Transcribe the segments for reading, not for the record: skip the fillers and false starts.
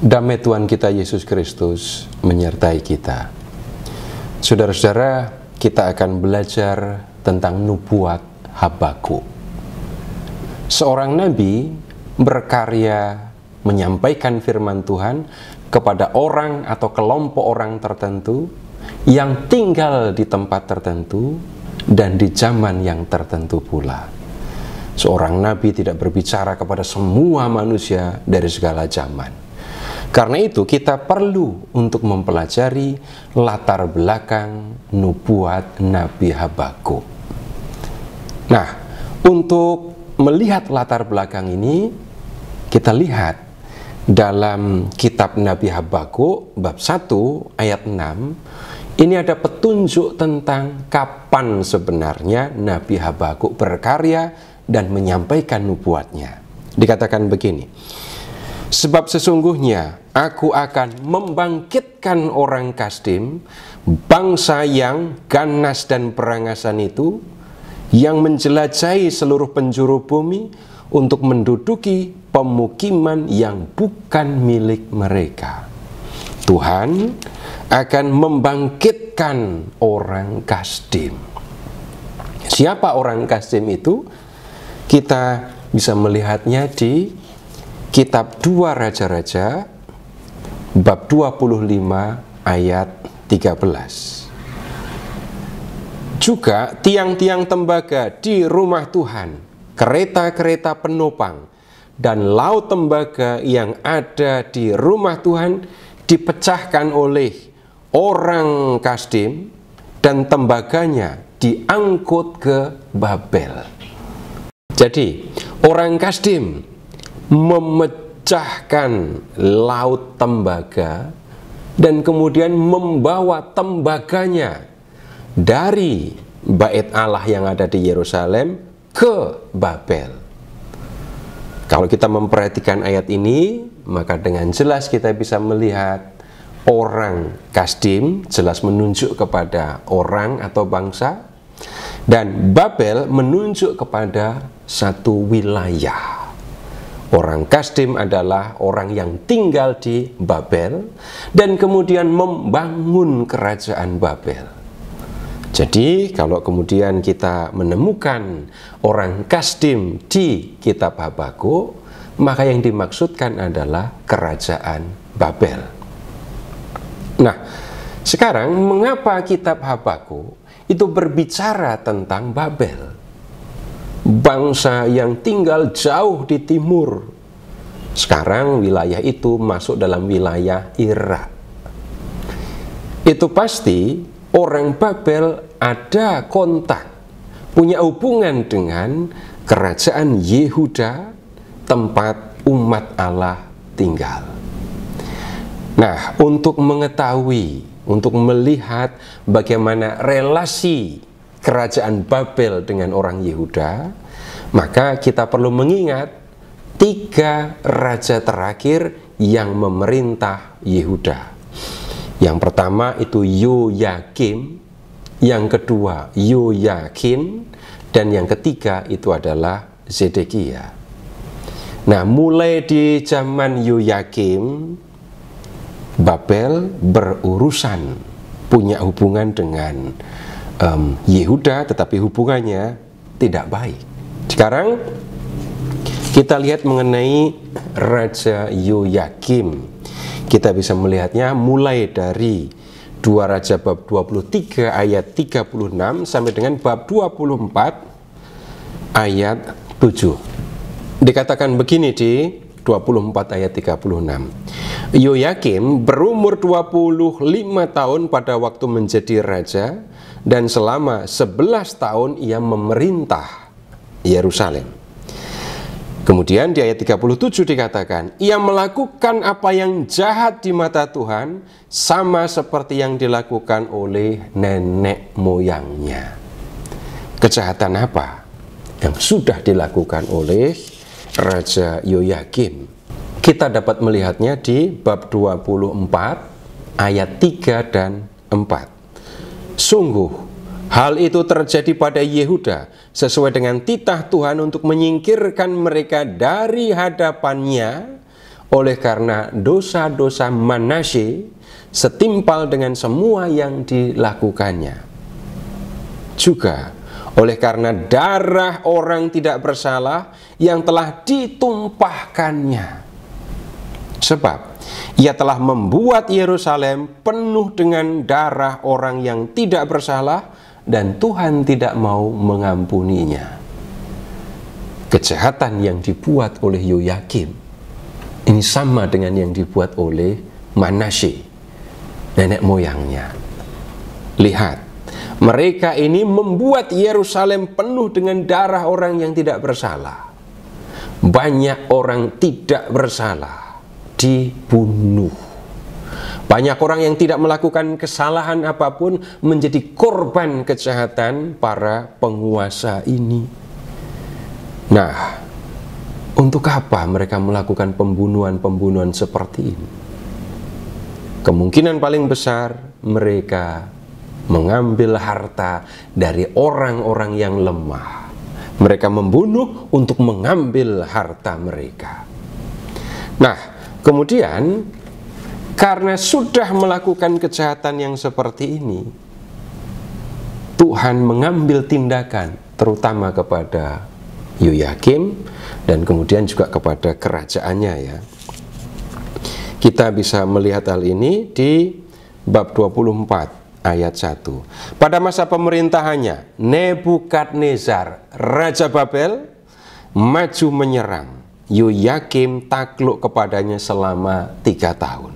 Damai Tuhan kita Yesus Kristus menyertai kita. Saudara-saudara, kita akan belajar tentang nubuat Habakuk. Seorang nabi berkarya menyampaikan firman Tuhan kepada orang atau kelompok orang tertentu yang tinggal di tempat tertentu dan di zaman yang tertentu pula. Seorang nabi tidak berbicara kepada semua manusia dari segala zaman. Karena itu kita perlu untuk mempelajari latar belakang nubuat Nabi Habakuk. Nah, untuk melihat latar belakang ini, kita lihat dalam kitab Nabi Habakuk bab 1 ayat 6, ini ada petunjuk tentang kapan sebenarnya Nabi Habakuk berkarya dan menyampaikan nubuatnya. Dikatakan begini, sebab sesungguhnya aku akan membangkitkan orang Kasdim, bangsa yang ganas dan berangasan itu, yang menjelajahi seluruh penjuru bumi untuk menduduki pemukiman yang bukan milik mereka. Tuhan akan membangkitkan orang Kasdim. Siapa orang Kasdim itu? Kita bisa melihatnya di Kitab 2 Raja-Raja bab 25 ayat 13. Juga tiang-tiang tembaga di rumah Tuhan, kereta-kereta penopang, dan laut tembaga yang ada di rumah Tuhan dipecahkan oleh orang Kasdim, dan tembaganya diangkut ke Babel. Jadi, orang Kasdim memecahkan laut tembaga dan kemudian membawa tembaganya dari bait Allah yang ada di Yerusalem ke Babel. Kalau kita memperhatikan ayat ini, maka dengan jelas kita bisa melihat orang Kasdim jelas menunjuk kepada orang atau bangsa, dan Babel menunjuk kepada satu wilayah. Orang Kasdim adalah orang yang tinggal di Babel dan kemudian membangun kerajaan Babel. Jadi kalau kemudian kita menemukan orang Kasdim di kitab Habakuk, maka yang dimaksudkan adalah kerajaan Babel. Nah, sekarang mengapa kitab Habakuk itu berbicara tentang Babel? Bangsa yang tinggal jauh di timur. Sekarang wilayah itu masuk dalam wilayah Irak. Itu pasti orang Babel ada kontak, punya hubungan dengan kerajaan Yehuda, tempat umat Allah tinggal. Nah, untuk mengetahui, untuk melihat bagaimana relasi kerajaan Babel dengan orang Yehuda, maka kita perlu mengingat 3 raja terakhir yang memerintah Yehuda. Yang pertama itu Yoyakim, yang kedua Yoyakin, dan yang ketiga itu adalah Zedekia. Nah, mulai di zaman Yoyakim, Babel berurusan, punya hubungan dengan Yehuda, tetapi hubungannya tidak baik. Sekarang kita lihat mengenai Raja Yoyakim. Kita bisa melihatnya mulai dari 2 Raja bab 23 ayat 36 sampai dengan bab 24 ayat 7. Dikatakan begini di 24 ayat 36. Yoyakim berumur 25 tahun pada waktu menjadi raja, dan selama 11 tahun ia memerintah Yerusalem. Kemudian di ayat 37 dikatakan, ia melakukan apa yang jahat di mata Tuhan, sama seperti yang dilakukan oleh nenek moyangnya. Kejahatan apa yang sudah dilakukan oleh Raja Yoyakim? Kita dapat melihatnya di bab 24 ayat 3 dan 4. Sungguh Hal itu terjadi pada Yehuda sesuai dengan titah Tuhan untuk menyingkirkan mereka dari hadapannya oleh karena dosa-dosa Manasye setimpal dengan semua yang dilakukannya. Juga oleh karena darah orang tidak bersalah yang telah ditumpahkannya. Sebab ia telah membuat Yerusalem penuh dengan darah orang yang tidak bersalah dan Tuhan tidak mau mengampuninya. Kejahatan yang dibuat oleh Yoyakim ini sama dengan yang dibuat oleh Manasye, nenek moyangnya. Lihat, mereka ini membuat Yerusalem penuh dengan darah orang yang tidak bersalah. Banyak orang tidak bersalah dibunuh. Banyak orang yang tidak melakukan kesalahan apapun menjadi korban kejahatan para penguasa ini. Nah, untuk apa mereka melakukan pembunuhan-pembunuhan seperti ini? Kemungkinan paling besar mereka mengambil harta dari orang-orang yang lemah. Mereka membunuh untuk mengambil harta mereka. Nah, kemudian karena sudah melakukan kejahatan yang seperti ini, Tuhan mengambil tindakan terutama kepada Yoyakim dan kemudian juga kepada kerajaannya ya. Kita bisa melihat hal ini di bab 24 ayat 1. Pada masa pemerintahannya Nebukadnezar Raja Babel maju menyerang, Yoyakim takluk kepadanya selama 3 tahun.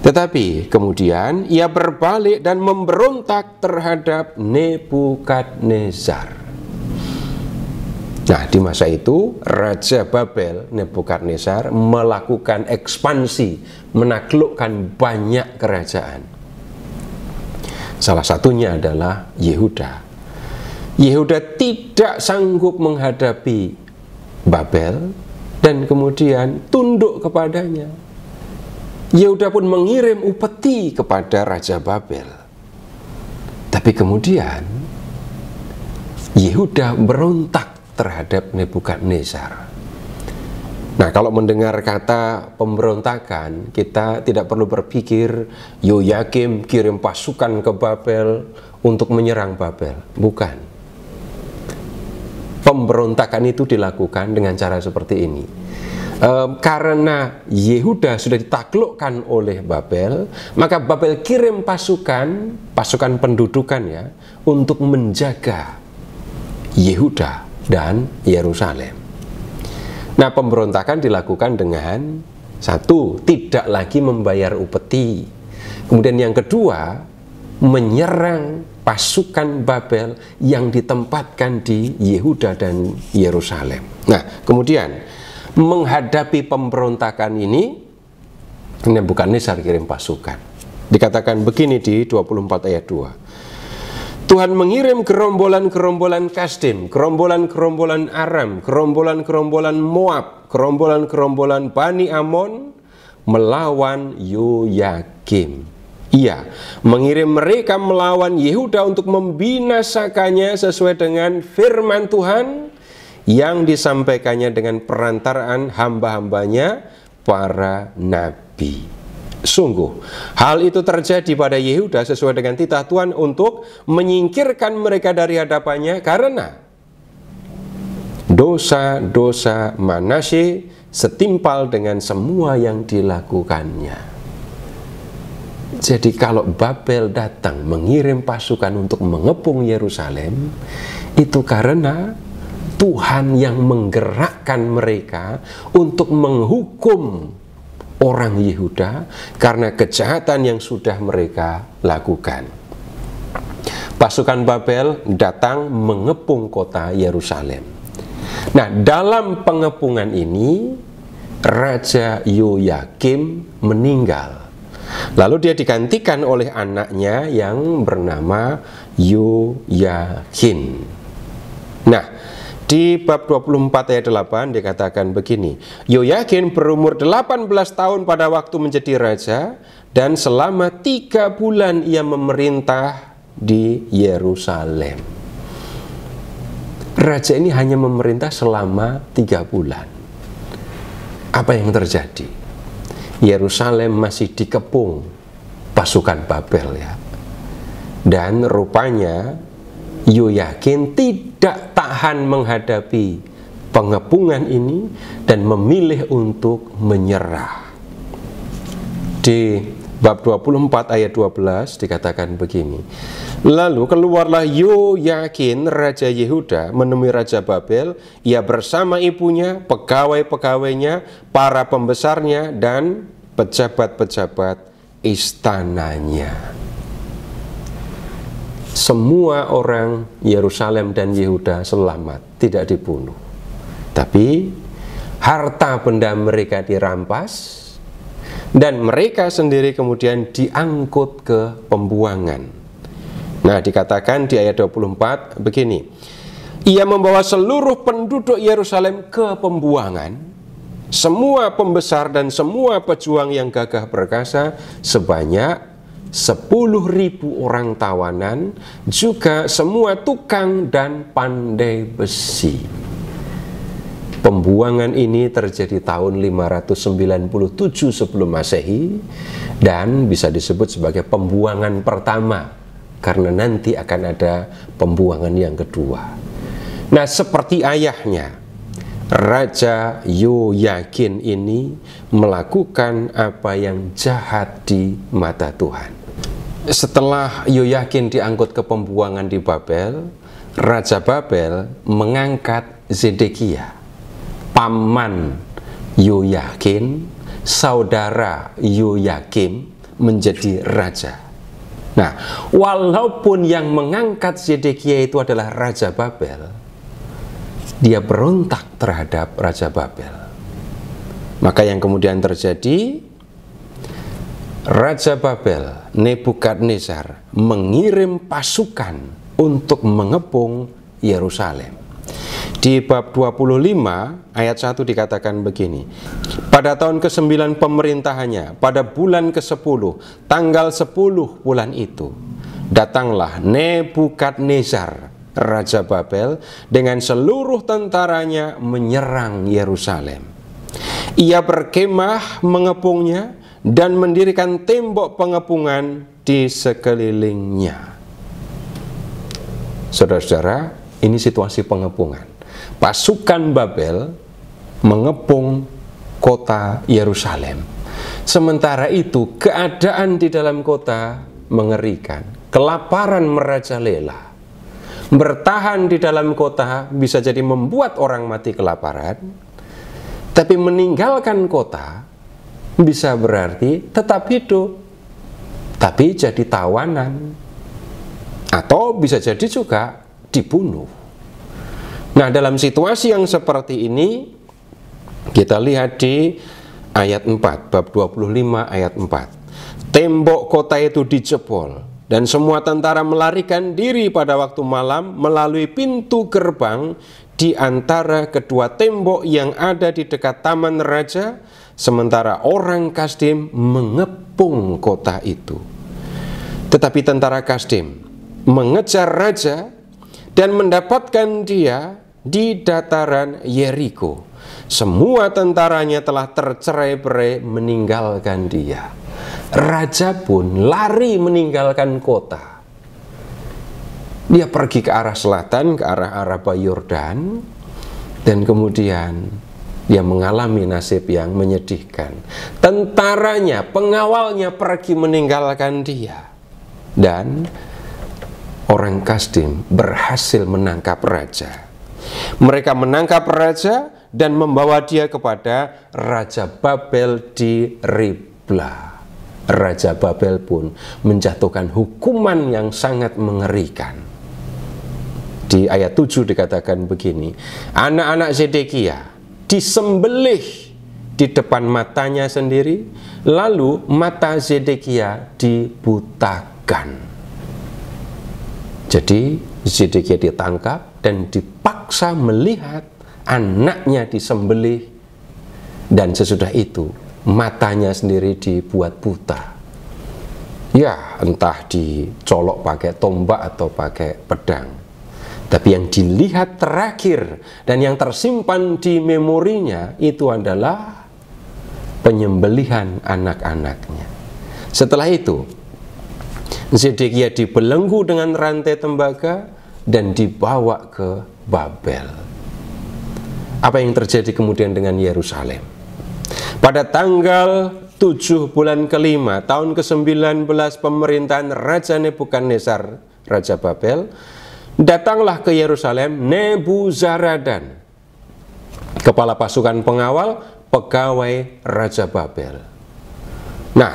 Tetapi kemudian ia berbalik dan memberontak terhadap Nebukadnezar. Nah, di masa itu Raja Babel Nebukadnezar melakukan ekspansi, menaklukkan banyak kerajaan. Salah satunya adalah Yehuda. Yehuda tidak sanggup menghadapi Babel dan kemudian tunduk kepadanya. Yehuda pun mengirim upeti kepada Raja Babel. Tapi kemudian Yehuda berontak terhadap Nebukadnezar. Nah, kalau mendengar kata pemberontakan, kita tidak perlu berpikir Yoyakim kirim pasukan ke Babel untuk menyerang Babel. Bukan. Pemberontakan itu dilakukan dengan cara seperti ini. Karena Yehuda sudah ditaklukkan oleh Babel, maka Babel kirim pasukan pendudukan ya, untuk menjaga Yehuda dan Yerusalem. Nah, pemberontakan dilakukan dengan satu, tidak lagi membayar upeti. Kemudian yang kedua, menyerang pasukan Babel yang ditempatkan di Yehuda dan Yerusalem. Nah, kemudian menghadapi pemberontakan ini, Nebukadnezar kirim pasukan. Dikatakan begini di 24 ayat 2. Tuhan mengirim gerombolan-gerombolan Kasdim, gerombolan-gerombolan Aram, gerombolan-gerombolan Moab, gerombolan-gerombolan Bani Amon melawan Yoyakim. Ia mengirim mereka melawan Yehuda untuk membinasakannya sesuai dengan firman Tuhan yang disampaikannya dengan perantaraan hamba-hambanya para nabi. Sungguh, hal itu terjadi pada Yehuda sesuai dengan titah Tuhan untuk menyingkirkan mereka dari hadapannya karena dosa-dosa Manasye setimpal dengan semua yang dilakukannya. Jadi kalau Babel datang mengirim pasukan untuk mengepung Yerusalem, itu karena Tuhan yang menggerakkan mereka untuk menghukum orang Yehuda karena kejahatan yang sudah mereka lakukan. Pasukan Babel datang mengepung kota Yerusalem. Nah, dalam pengepungan ini Raja Yoyakim meninggal. Lalu dia digantikan oleh anaknya yang bernama Yoyakin. Nah, di bab 24 ayat 8 dikatakan begini. Yoyakin berumur 18 tahun pada waktu menjadi raja, dan selama 3 bulan ia memerintah di Yerusalem. Raja ini hanya memerintah selama 3 bulan. Apa yang terjadi? Yerusalem masih dikepung pasukan Babel ya. Dan rupanya Yoyakin tidak tahan menghadapi pengepungan ini dan memilih untuk menyerah. Di bab 24 ayat 12 dikatakan begini. Lalu keluarlah Yoyakin raja Yehuda menemui raja Babel, ia bersama ibunya, pegawai-pegawainya, para pembesarnya dan pejabat-pejabat istananya. Semua orang Yerusalem dan Yehuda selamat, tidak dibunuh. Tapi harta benda mereka dirampas dan mereka sendiri kemudian diangkut ke pembuangan. Nah, dikatakan di ayat 24 begini. Ia membawa seluruh penduduk Yerusalem ke pembuangan, semua pembesar dan semua pejuang yang gagah perkasa sebanyak 10.000 orang tawanan, juga semua tukang dan pandai besi. Pembuangan ini terjadi tahun 597 sebelum Masehi dan bisa disebut sebagai pembuangan pertama karena nanti akan ada pembuangan yang kedua. Nah, seperti ayahnya, Raja Yoyakin ini melakukan apa yang jahat di mata Tuhan. Setelah Yoyakin diangkut ke pembuangan di Babel, Raja Babel mengangkat Zedekia, paman Yoyakin, saudara Yoyakim, menjadi raja. Nah, walaupun yang mengangkat Zedekia itu adalah Raja Babel, dia berontak terhadap Raja Babel. Maka yang kemudian terjadi, Raja Babel, Nebukadnezar, mengirim pasukan untuk mengepung Yerusalem. Di bab 25 ayat 1 dikatakan begini. Pada tahun ke-9 pemerintahannya, pada bulan ke-10, tanggal 10 bulan itu, datanglah Nebukadnezar, Raja Babel, dengan seluruh tentaranya menyerang Yerusalem. Ia berkemah mengepungnya dan mendirikan tembok pengepungan di sekelilingnya. Saudara-saudara, ini situasi pengepungan. Pasukan Babel mengepung kota Yerusalem. Sementara itu, keadaan di dalam kota mengerikan. Kelaparan merajalela. Bertahan di dalam kota bisa jadi membuat orang mati kelaparan, tapi meninggalkan kota bisa berarti tetap hidup, tapi jadi tawanan, atau bisa jadi juga dibunuh. Nah, dalam situasi yang seperti ini, kita lihat di ayat 4, bab 25 ayat 4. Tembok kota itu dijebol, dan semua tentara melarikan diri pada waktu malam melalui pintu gerbang di antara kedua tembok yang ada di dekat taman raja, sementara orang Kasdim mengepung kota itu. Tetapi tentara Kasdim mengejar raja dan mendapatkan dia di dataran Yeriko. Semua tentaranya telah tercerai-berai meninggalkan dia. Raja pun lari meninggalkan kota. Dia pergi ke arah selatan, ke arah Araba Yordan, dan kemudian dia mengalami nasib yang menyedihkan. Tentaranya, pengawalnya pergi meninggalkan dia, dan orang Kasdim berhasil menangkap raja. Mereka menangkap raja dan membawa dia kepada Raja Babel di Ribla. Raja Babel pun menjatuhkan hukuman yang sangat mengerikan. Di ayat 7 dikatakan begini, anak-anak Zedekia disembelih di depan matanya sendiri, lalu mata Zedekia dibutakan. Jadi Zedekia ditangkap dan dipaksa melihat anaknya disembelih, dan sesudah itu matanya sendiri dibuat buta. Ya, entah dicolok pakai tombak atau pakai pedang. Tapi yang dilihat terakhir dan yang tersimpan di memorinya itu adalah penyembelihan anak-anaknya. Setelah itu, Zedekia dibelenggu dengan rantai tembaga dan dibawa ke Babel. Apa yang terjadi kemudian dengan Yerusalem? Pada tanggal 7 bulan kelima tahun ke-19 pemerintahan Raja Nebukadnezar, Raja Babel, datanglah ke Yerusalem Nebuzaradan, kepala pasukan pengawal pegawai Raja Babel. Nah,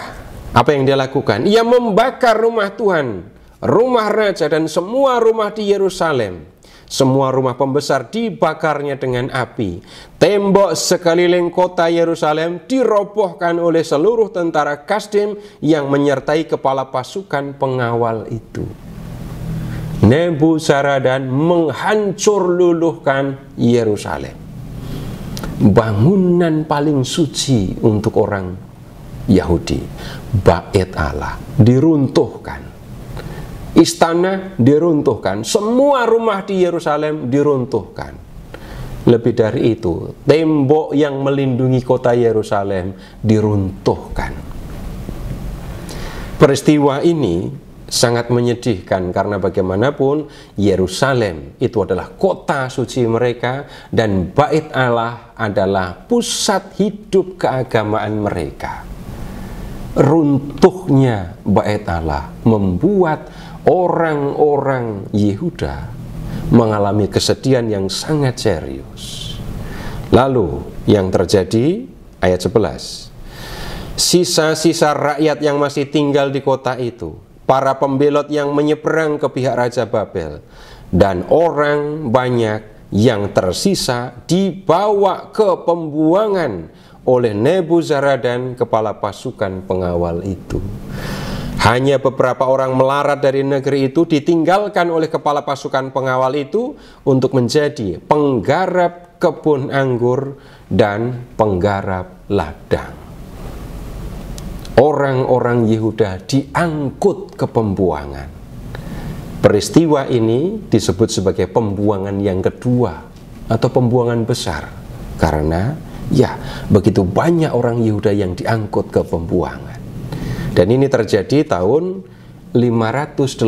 apa yang dia lakukan? Ia membakar rumah Tuhan, rumah raja, dan semua rumah di Yerusalem. Semua rumah pembesar dibakarnya dengan api. Tembok sekeliling kota Yerusalem dirobohkan oleh seluruh tentara Kasdim yang menyertai kepala pasukan pengawal itu. Nebuzaradan menghancur luluhkan Yerusalem, bangunan paling suci untuk orang Yahudi. Bait Allah diruntuhkan, istana diruntuhkan, semua rumah di Yerusalem diruntuhkan. Lebih dari itu, tembok yang melindungi kota Yerusalem diruntuhkan. Peristiwa ini sangat menyedihkan karena bagaimanapun Yerusalem itu adalah kota suci mereka dan Bait Allah adalah pusat hidup keagamaan mereka. Runtuhnya Bait Allah membuat orang-orang Yehuda mengalami kesedihan yang sangat serius. Lalu yang terjadi ayat 11, sisa-sisa rakyat yang masih tinggal di kota itu, para pembelot yang menyeberang ke pihak Raja Babel, dan orang banyak yang tersisa dibawa ke pembuangan oleh Nebuzaradan, kepala pasukan pengawal itu. Hanya beberapa orang melarat dari negeri itu ditinggalkan oleh kepala pasukan pengawal itu untuk menjadi penggarap kebun anggur dan penggarap ladang. Orang-orang Yehuda diangkut ke pembuangan. Peristiwa ini disebut sebagai pembuangan yang kedua atau pembuangan besar, karena ya begitu banyak orang Yehuda yang diangkut ke pembuangan. Dan ini terjadi tahun 587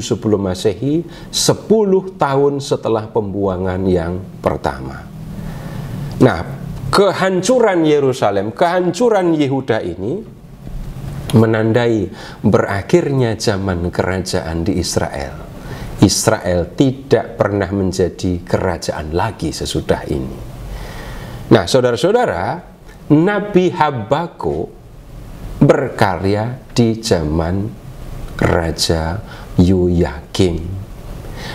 sebelum Masehi, 10 tahun setelah pembuangan yang pertama. Nah, kehancuran Yerusalem, kehancuran Yehuda ini menandai berakhirnya zaman kerajaan di Israel. Israel tidak pernah menjadi kerajaan lagi sesudah ini. Nah, saudara-saudara, Nabi Habakuk berkarya di zaman Raja Yoyakim.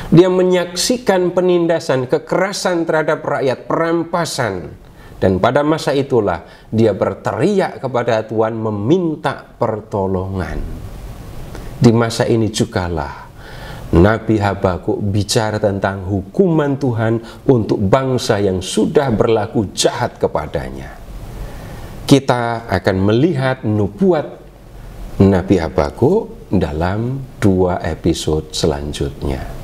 Dia menyaksikan penindasan, kekerasan terhadap rakyat, perampasan. Dan pada masa itulah dia berteriak kepada Tuhan meminta pertolongan. Di masa ini jugalah Nabi Habakuk bicara tentang hukuman Tuhan untuk bangsa yang sudah berlaku jahat kepadanya. Kita akan melihat nubuat Nabi Habakuk dalam 2 episode selanjutnya.